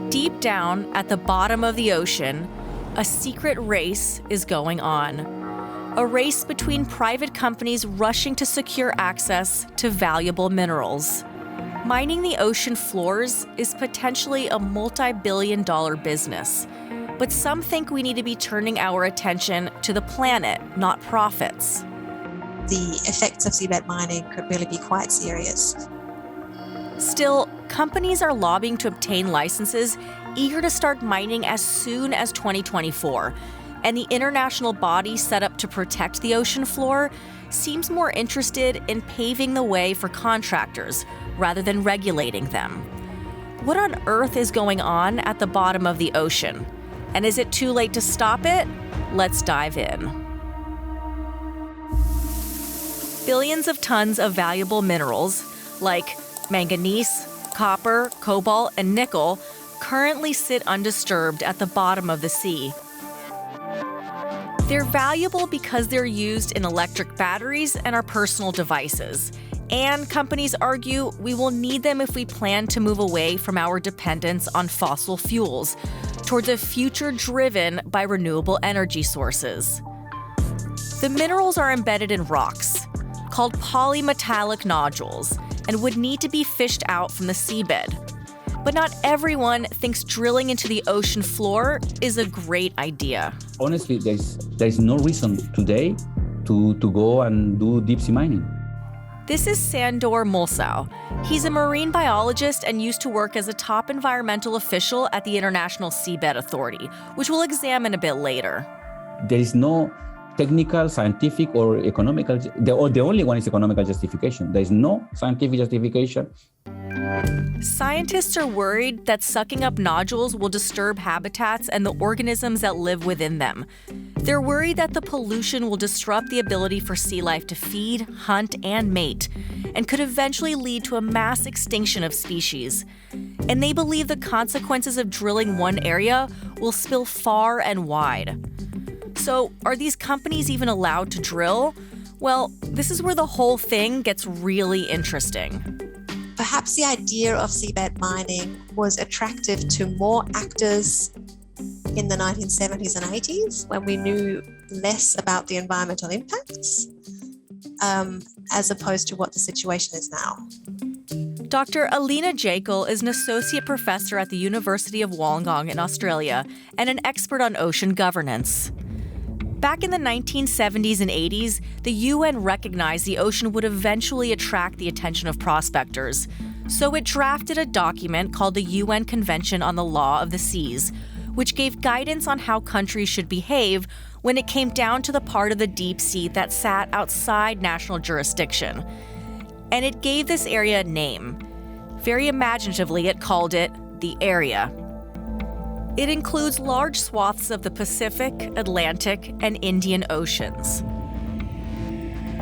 Deep down at the bottom of the ocean, a secret race is going on. A race between private companies rushing to secure access to valuable minerals. Mining the ocean floors is potentially a multi-billion-dollar business, but some think we need to be turning our attention to the planet, not profits. The effects of seabed mining could really be quite serious. Still, companies are lobbying to obtain licenses, eager to start mining as soon as 2024, and the international body set up to protect the ocean floor seems more interested in paving the way for contractors rather than regulating them. What on earth is going on at the bottom of the ocean? And is it too late to stop it? Let's dive in. Billions of tons of valuable minerals, like manganese, copper, cobalt, and nickel, currently sit undisturbed at the bottom of the sea. They're valuable because they're used in electric batteries and our personal devices. And companies argue we will need them if we plan to move away from our dependence on fossil fuels towards a future driven by renewable energy sources. The minerals are embedded in rocks, called polymetallic nodules, and would need to be fished out from the seabed. But not everyone thinks drilling into the ocean floor is a great idea. Honestly, there's no reason today to go and do deep sea mining. This is Sandor Mulsau. He's a marine biologist and used to work as a top environmental official at the International Seabed Authority, which we'll examine a bit later. There is no technical, scientific, or economical, the only one is economical justification. There is no scientific justification. Scientists are worried that sucking up nodules will disturb habitats and the organisms that live within them. They're worried that the pollution will disrupt the ability for sea life to feed, hunt, and mate, and could eventually lead to a mass extinction of species. And they believe the consequences of drilling one area will spill far and wide. So, are these companies even allowed to drill? Well, this is where the whole thing gets really interesting. Perhaps the idea of seabed mining was attractive to more actors in the 1970s and 80s, when we knew less about the environmental impacts, as opposed to what the situation is now. Dr. Alina Jekyll is an associate professor at the University of Wollongong in Australia and an expert on ocean governance. Back in the 1970s and 80s, the UN recognized the ocean would eventually attract the attention of prospectors. So it drafted a document called the UN Convention on the Law of the Seas, which gave guidance on how countries should behave when it came down to the part of the deep sea that sat outside national jurisdiction. And it gave this area a name. Very imaginatively, it called it the Area. It includes large swaths of the Pacific, Atlantic, and Indian Oceans.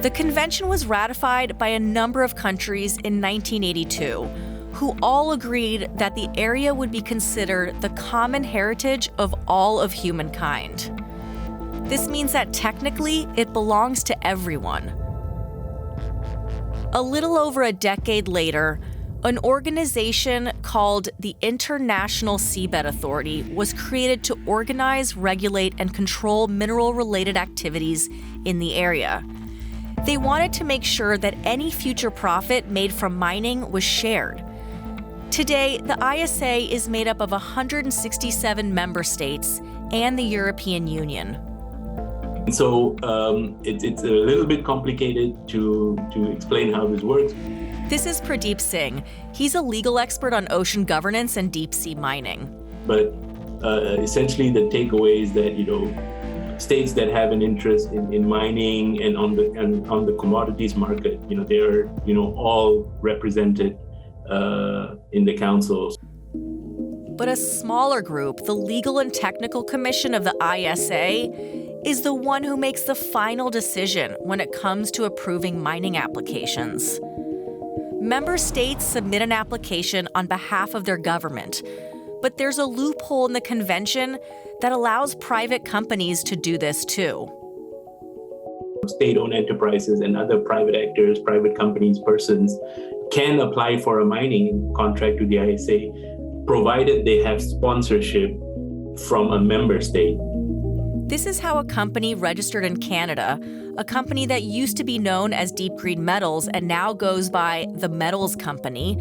The convention was ratified by a number of countries in 1982, who all agreed that the area would be considered the common heritage of all of humankind. This means that technically it belongs to everyone. A little over a decade later, an organization called the International Seabed Authority was created to organize, regulate, and control mineral-related activities in the area. They wanted to make sure that any future profit made from mining was shared. Today, the ISA is made up of 167 member states and the European Union. So it's a little bit complicated to explain how this works. This is Pradeep Singh. He's a legal expert on ocean governance and deep sea mining. But essentially the takeaway is that, states that have an interest in mining and on the commodities market, they're, all represented in the council. But a smaller group, the Legal and Technical Commission of the ISA, is the one who makes the final decision when it comes to approving mining applications. Member states submit an application on behalf of their government, but there's a loophole in the convention that allows private companies to do this too. State-owned enterprises and other private actors, private companies, persons can apply for a mining contract to the ISA provided they have sponsorship from a member state. This is how a company registered in Canada, a company that used to be known as Deep Green Metals and now goes by the Metals Company,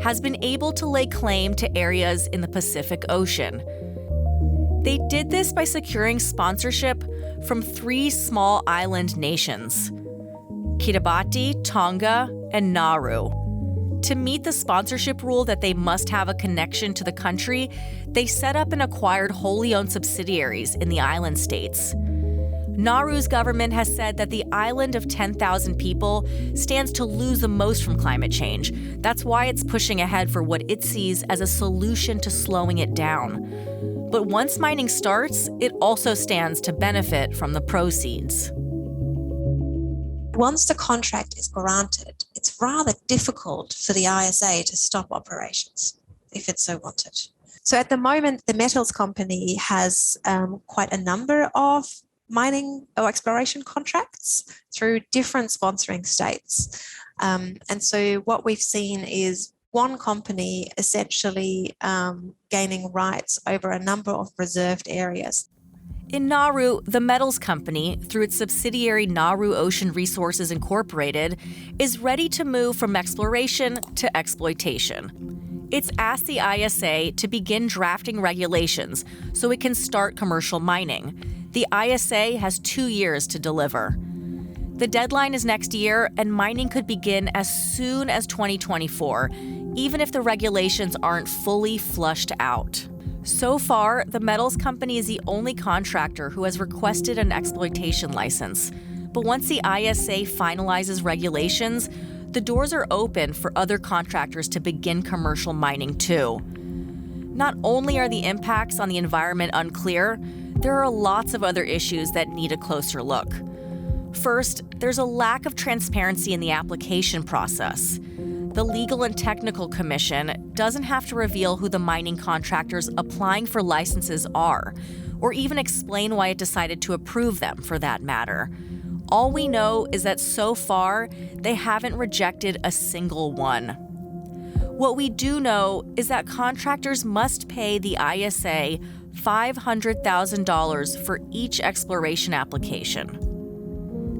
has been able to lay claim to areas in the Pacific Ocean. They did this by securing sponsorship from 3 small island nations, Kiribati, Tonga, and Nauru. To meet the sponsorship rule that they must have a connection to the country, they set up and acquired wholly owned subsidiaries in the island states. Nauru's government has said that the island of 10,000 people stands to lose the most from climate change. That's why it's pushing ahead for what it sees as a solution to slowing it down. But once mining starts, it also stands to benefit from the proceeds. Once the contract is granted, it's rather difficult for the ISA to stop operations if it so wanted. So at the moment, the Metals Company has quite a number of mining or exploration contracts through different sponsoring states. And so what we've seen is one company essentially gaining rights over a number of reserved areas. In Nauru, the Metals Company, through its subsidiary Nauru Ocean Resources Incorporated, is ready to move from exploration to exploitation. It's asked the ISA to begin drafting regulations so it can start commercial mining. The ISA has 2 years to deliver. The deadline is next year, and mining could begin as soon as 2024, even if the regulations aren't fully flushed out. So far, the Metals Company is the only contractor who has requested an exploitation license. But once the ISA finalizes regulations, the doors are open for other contractors to begin commercial mining too. Not only are the impacts on the environment unclear, there are lots of other issues that need a closer look. First, there's a lack of transparency in the application process. The Legal and Technical Commission doesn't have to reveal who the mining contractors applying for licenses are, or even explain why it decided to approve them, for that matter. All we know is that so far, they haven't rejected a single one. What we do know is that contractors must pay the ISA $500,000 for each exploration application.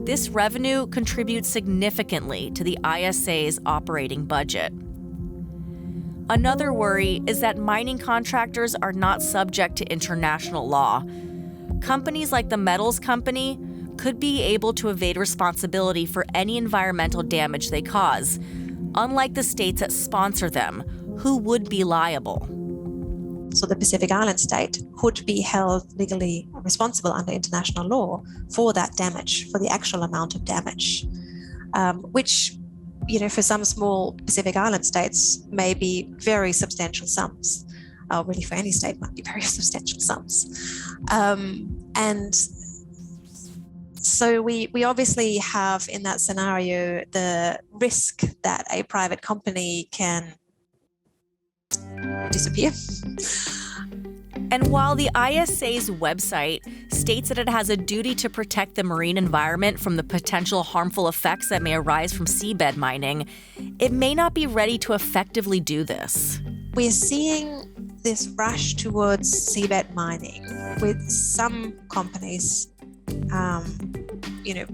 This revenue contributes significantly to the ISA's operating budget. Another worry is that mining contractors are not subject to international law. Companies like the Metals Company could be able to evade responsibility for any environmental damage they cause, unlike the states that sponsor them, who would be liable. So the Pacific Island state could be held legally responsible under international law for that damage, for the actual amount of damage, which, for some small Pacific Island states may be very substantial sums. Really, for any state might be very substantial sums. And so we obviously have in that scenario the risk that a private company can disappear. And while the ISA's website states that it has a duty to protect the marine environment from the potential harmful effects that may arise from seabed mining, it may not be ready to effectively do this. We're seeing this rush towards seabed mining with some companies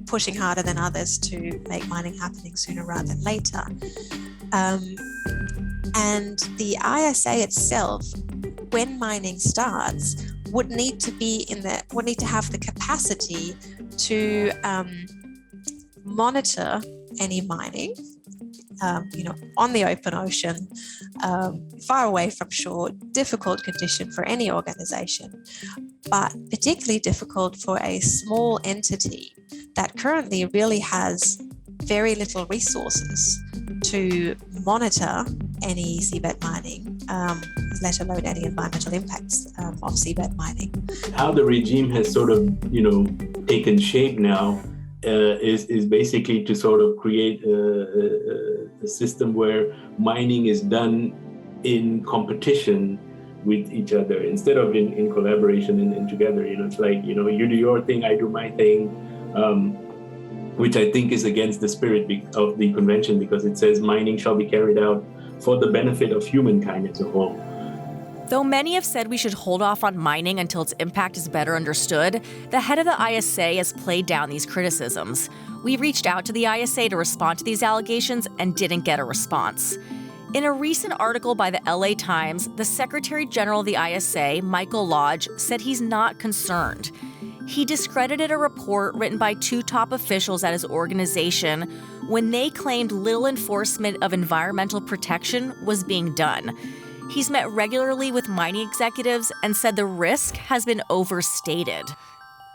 pushing harder than others to make mining happening sooner rather than later. And the ISA itself, when mining starts, would need to have the capacity to monitor any mining, on the open ocean, far away from shore. Difficult condition for any organization, but particularly difficult for a small entity that currently really has very little resources to monitor any seabed mining, let alone any environmental impacts of seabed mining. How the regime has sort of, taken shape now is basically to sort of create a system where mining is done in competition with each other instead of in collaboration and together. It's like, you do your thing, I do my thing. Which I think is against the spirit of the convention, because it says mining shall be carried out for the benefit of humankind as a whole. Though many have said we should hold off on mining until its impact is better understood, the head of the ISA has played down these criticisms. We reached out to the ISA to respond to these allegations and didn't get a response. In a recent article by the LA Times, the Secretary General of the ISA, Michael Lodge, said he's not concerned. He discredited a report written by two top officials at his organization when they claimed little enforcement of environmental protection was being done. He's met regularly with mining executives and said the risk has been overstated.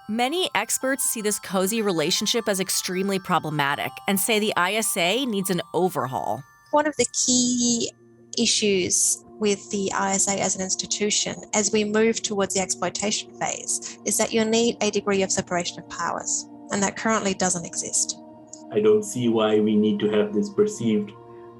Many experts see this cozy relationship as extremely problematic and say the ISA needs an overhaul. One of the key issues with the ISA as an institution as we move towards the exploitation phase is that you'll need a degree of separation of powers, and that currently doesn't exist. I don't see why we need to have this perceived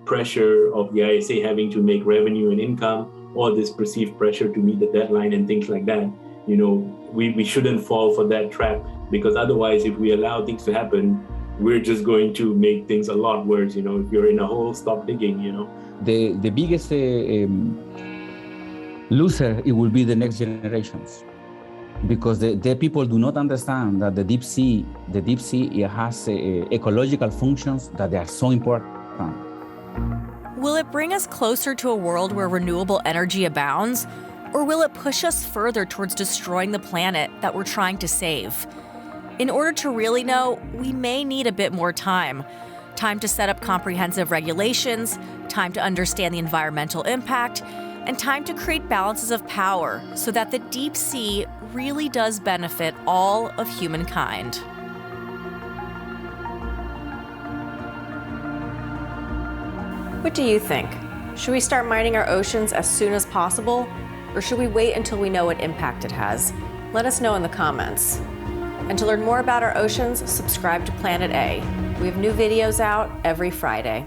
pressure of the ISA having to make revenue and income, or this perceived pressure to meet the deadline and things like that. You know, we shouldn't fall for that trap, because otherwise, if we allow things to happen, we're just going to make things a lot worse. You know, if you're in a hole, stop digging, you know. The biggest loser, it will be the next generations, because the people do not understand that the deep sea it has ecological functions that they are so important. Will it bring us closer to a world where renewable energy abounds, or will it push us further towards destroying the planet that we're trying to save? In order to really know, we may need a bit more time. Time to set up comprehensive regulations, time to understand the environmental impact, and time to create balances of power so that the deep sea really does benefit all of humankind. What do you think? Should we start mining our oceans as soon as possible, or should we wait until we know what impact it has? Let us know in the comments. And to learn more about our oceans, subscribe to Planet A. We have new videos out every Friday.